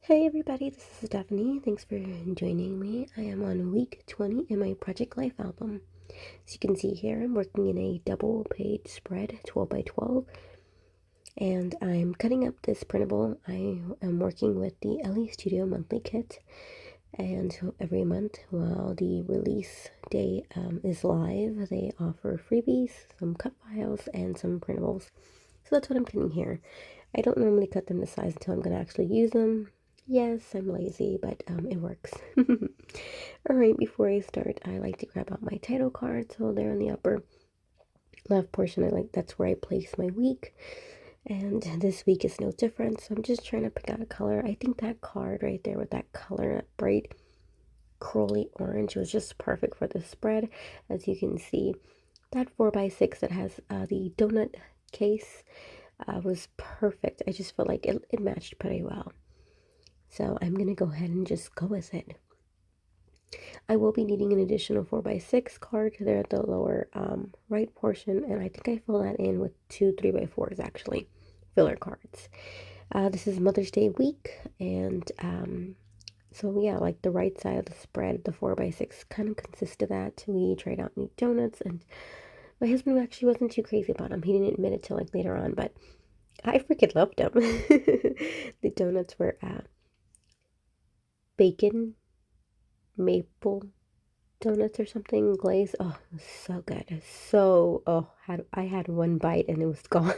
Hey everybody, this is Stephanie. Thanks for joining me. I am on week 20 in my Project Life album. As you can see here, I'm working in a double page spread, 12 by 12, and I'm cutting up this printable. I am working with the LE Studio monthly kit, and every month while the release day is live, they offer freebies, some cut files, and some printables. So that's what I'm cutting here. I don't normally cut them to size until I'm going to actually use them. Yes, I'm lazy, but it works. Alright, before I start, I like to grab out my title card. So they're in the upper left portion. That's where I place my week. And this week is no different. So I'm just trying to pick out a color. I think that card right there with that color, that bright curly orange, was just perfect for the spread. As you can see, that 4x6 that has the donut case was perfect. I just felt like it matched pretty well. So I'm going to go ahead and just go with it. I will be needing an additional 4x6 card there at the lower right portion, and I think I fill that in with two 3x4s actually, filler cards. This is Mother's Day week, and so yeah, like the right side of the spread, the 4x6 kind of consists of that. We tried out new donuts, and my husband actually wasn't too crazy about them. He didn't admit it till like later on, but I freaking loved them. The donuts were bacon maple donuts or something glazed. Oh, it was so good. I had one bite and it was gone.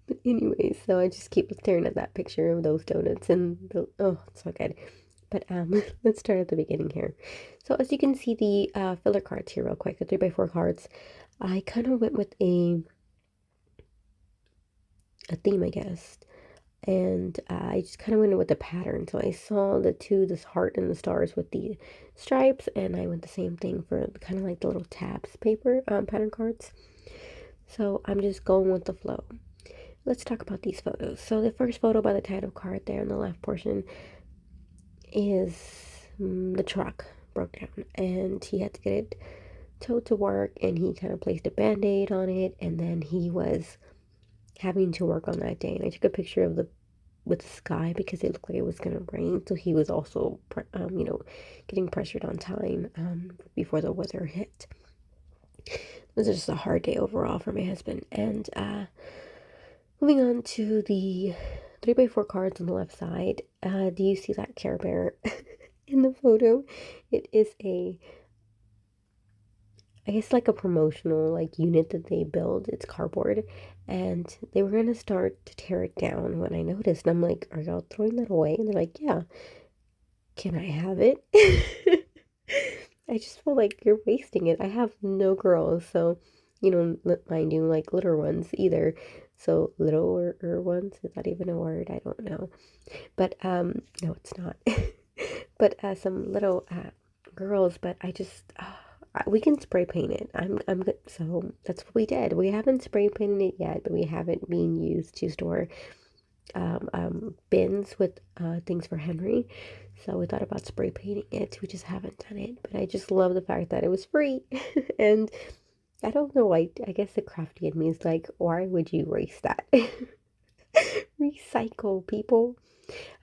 But anyway, so I just keep staring at that picture of those donuts and it's so good. But let's start at the beginning here. So as you can see, the filler cards here real quick, the 3x4 cards, I kind of went with a theme, I guess. And I just kind of went with the pattern. So I saw this heart and the stars with the stripes, and I went the same thing for kind of like the little tabs paper pattern cards. So I'm just going with the flow. Let's talk about these photos. So the first photo by the title card there in the left portion is the truck broke down, and he had to get it towed to work, and he kind of placed a band-aid on it, and then he was having to work on that day. And I took a picture of the sky because it looked like it was gonna rain. So he was also, getting pressured on time before the weather hit. It was just a hard day overall for my husband. And moving on to the 3x4 cards on the left side. Do you see that Care Bear in the photo? It is I guess like a promotional like unit that they build. It's cardboard, and they were gonna start to tear it down when I noticed. And I'm like, "Are y'all throwing that away?" And they're like, "Yeah." Can I have it? I just feel like you're wasting it. I have no girls, so mind you, like little ones either. So little or ones, is that even a word? I don't know. But no, it's not. But some little girls. But I just we can spray paint it. I'm good. So that's what we did. We haven't spray painted it yet, but we have it being used to store bins with things for Henry. So we thought about spray painting it. We just haven't done it. But I just love the fact that it was free. And I don't know, I guess the crafty in me is like, why would you waste that? Recycle, people.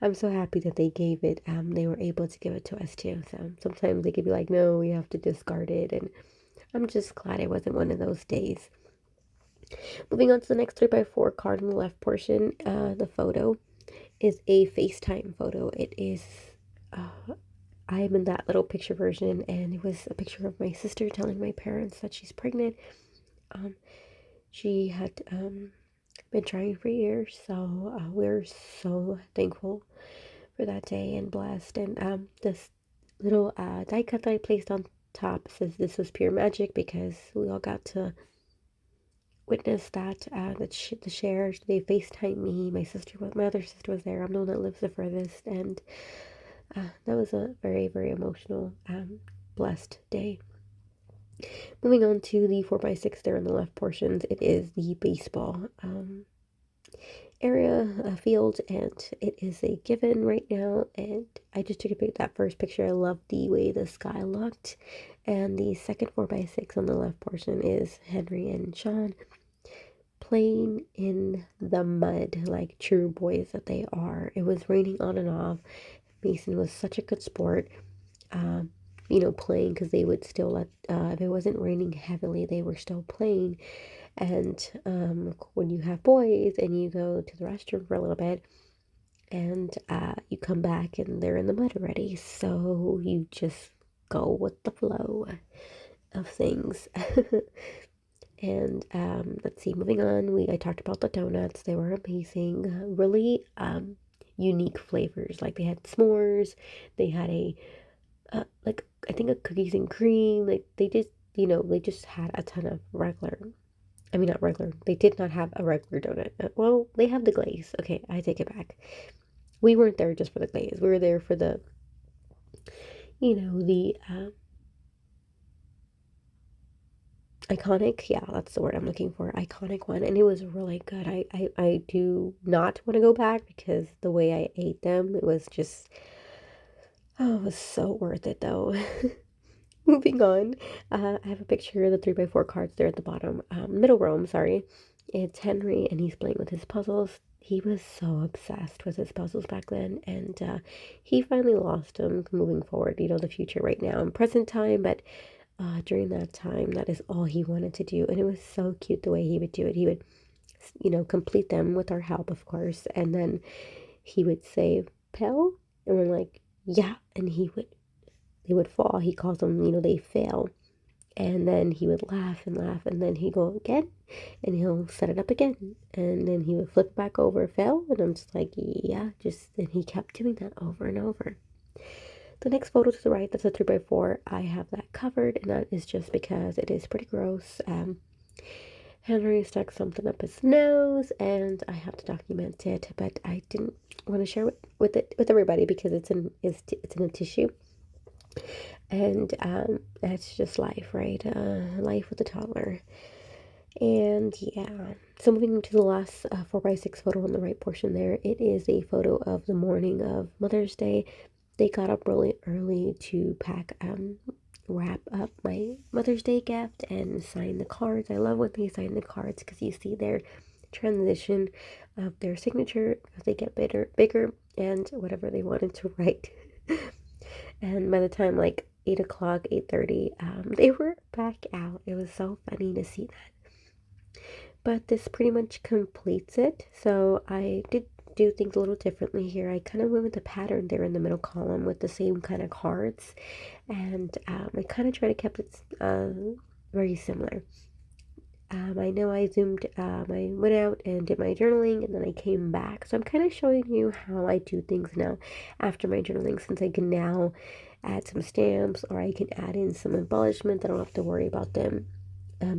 I'm so happy that they gave it. They were able to give it to us too. So sometimes they could be like, no, we have to discard it. And I'm just glad it wasn't one of those days. Moving on to the next 3x4 card in the left portion, the photo is a FaceTime photo. It is, I am in that little picture version, and it was a picture of my sister telling my parents that she's pregnant. She had been trying for years, so we're so thankful for that day and blessed. And this little die cut that I placed on top says this was pure magic because we all got to witness that the shares. They FaceTime me. My other sister was there. I'm the one that lives the furthest, and that was a very, very emotional, blessed day. Moving on to the 4x6 there in the left portions, it is the baseball area field, and it is a given right now. And I just took that first picture. I love the way the sky looked. And the second 4x6 on the left portion is Henry and Sean playing in the mud like true boys that they are. It was raining on and off. Mason was such a good sport, um, playing because they would still let, if it wasn't raining heavily, they were still playing. And when you have boys and you go to the restroom for a little bit and you come back and they're in the mud already, so you just go with the flow of things. And let's see, moving on, I talked about the donuts. They were amazing, really unique flavors. Like they had s'mores, they had a like I think a cookies and cream. Like they just had a ton of regular. I mean, not regular. They did not have a regular donut. Well, they have the glaze. Okay, I take it back. We weren't there just for the glaze. We were there for the, the iconic. Yeah, that's the word I'm looking for. Iconic one, and it was really good. I do not want to go back because the way I ate them, it was just, oh, it was so worth it though. Moving on, I have a picture of the 3x4 cards there at the bottom, middle row, I'm sorry. It's Henry, and he's playing with his puzzles. He was so obsessed with his puzzles back then, and he finally lost them moving forward, the future right now in present time, but during that time, that is all he wanted to do, and it was so cute the way he would do it. He would, complete them with our help, of course, and then he would say, Pell? And we're like, yeah, and they would fall. He calls them, they fail. And then he would laugh and laugh, and then he'd go again, and he'll set it up again, and then he would flip back over, fail, and I'm just like, yeah, and he kept doing that over and over. The next photo to the right, that's a 3x4. I have that covered, and that is just because it is pretty gross. Henry stuck something up his nose, and I have to document it, but I didn't want to share with everybody because it's in a tissue. And that's just life, right? Life with a toddler. And yeah, so moving to the last 4x6 photo on the right portion there, it is a photo of the morning of Mother's Day. They got up really early to wrap up my Mother's Day gift and sign the cards. I love when they sign the cards because you see their transition of their signature as they get bigger, and whatever they wanted to write. And by the time like 8 o'clock, 8:30, they were back out. It was so funny to see that. But this pretty much completes it. So I did do things a little differently here. I kind of went with the pattern there in the middle column with the same kind of cards. And I kind of tried to keep it very similar. I know I went out and did my journaling, and then I came back. So I'm kind of showing you how I do things now after my journaling, since I can now add some stamps, or I can add in some embellishments. I don't have to worry about them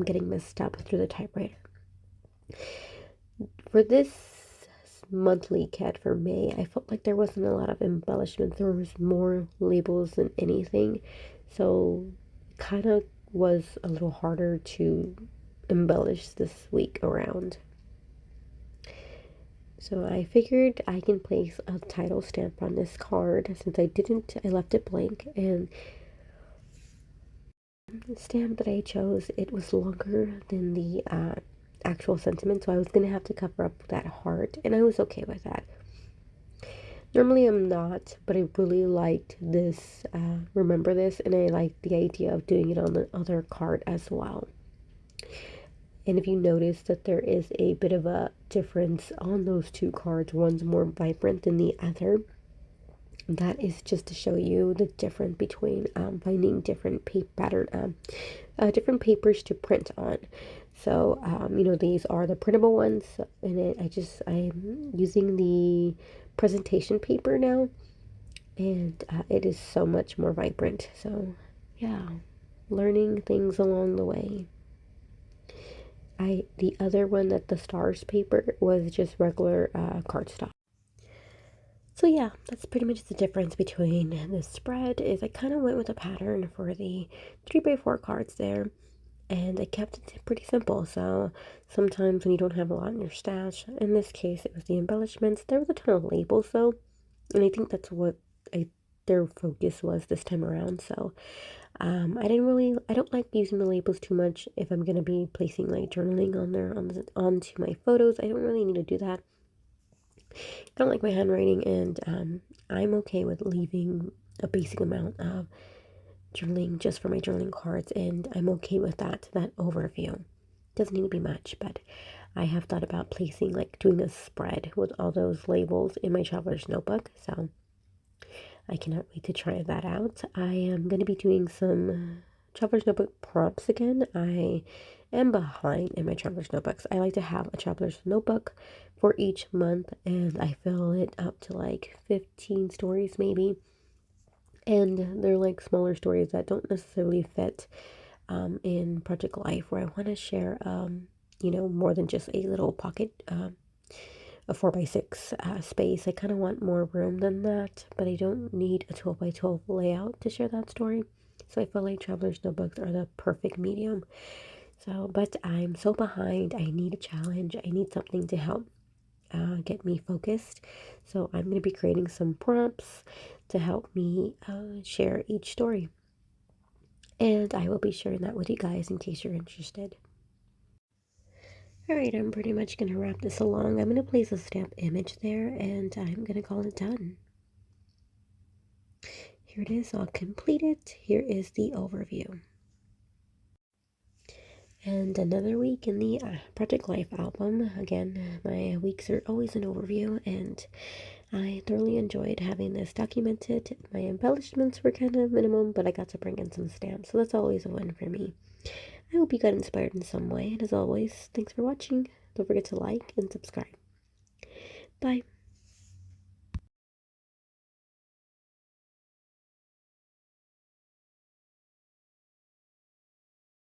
getting messed up through the typewriter. For this monthly kit for May, I felt like there wasn't a lot of embellishments. There was more labels than anything. So it kind of was a little harder to embellish this week around. So I figured I can place a title stamp on this card since I left it blank, and the stamp that I chose, it was longer than the actual sentiment, so I was going to have to cover up that heart, and I was okay with that. Normally I'm not, but I really liked this, remember this, and I liked the idea of doing it on the other card as well. And if you notice that there is a bit of a difference on those two cards, one's more vibrant than the other, that is just to show you the difference between finding different different papers to print on. So these are the printable ones, and I'm using the presentation paper now, and it is so much more vibrant. So yeah, learning things along the way. The other one, that the stars paper, was just regular cardstock. So yeah, that's pretty much the difference between the spread. Is I kind of went with a pattern for the 3x4 cards there, and I kept it pretty simple. So sometimes when you don't have a lot in your stash, in this case it was the embellishments. There was a ton of labels though, and I think that's what their focus was this time around. So I don't like using the labels too much if I'm gonna be placing like journaling on there onto my photos. I don't really need to do that. I don't like my handwriting, and I'm okay with leaving a basic amount of journaling just for my journaling cards, and I'm okay with that overview. Doesn't need to be much, but I have thought about placing, like, doing a spread with all those labels in my traveler's notebook, so I cannot wait to try that out. I am going to be doing some traveler's notebook prompts again. I am behind in my traveler's notebooks. I like to have a traveler's notebook for each month, and I fill it up to like 15 stories maybe. And they're like smaller stories that don't necessarily fit in Project Life, where I want to share, more than just a little pocket, a 4x6 space. I kind of want more room than that, but I don't need a 12x12 layout to share that story. So I feel like traveler's notebooks are the perfect medium. So, but I'm so behind. I need a challenge. I need something to help get me focused. So I'm going to be creating some prompts to help me share each story. And I will be sharing that with you guys in case you're interested. Alright, I'm pretty much going to wrap this along. I'm going to place a stamp image there, and I'm going to call it done. Here it is, all completed. Here is the overview. And another week in the Project Life album. Again, my weeks are always an overview, and I thoroughly enjoyed having this documented. My embellishments were kind of minimum, but I got to bring in some stamps, so that's always a win for me. I hope you got inspired in some way, and as always, thanks for watching. Don't forget to like and subscribe. Bye.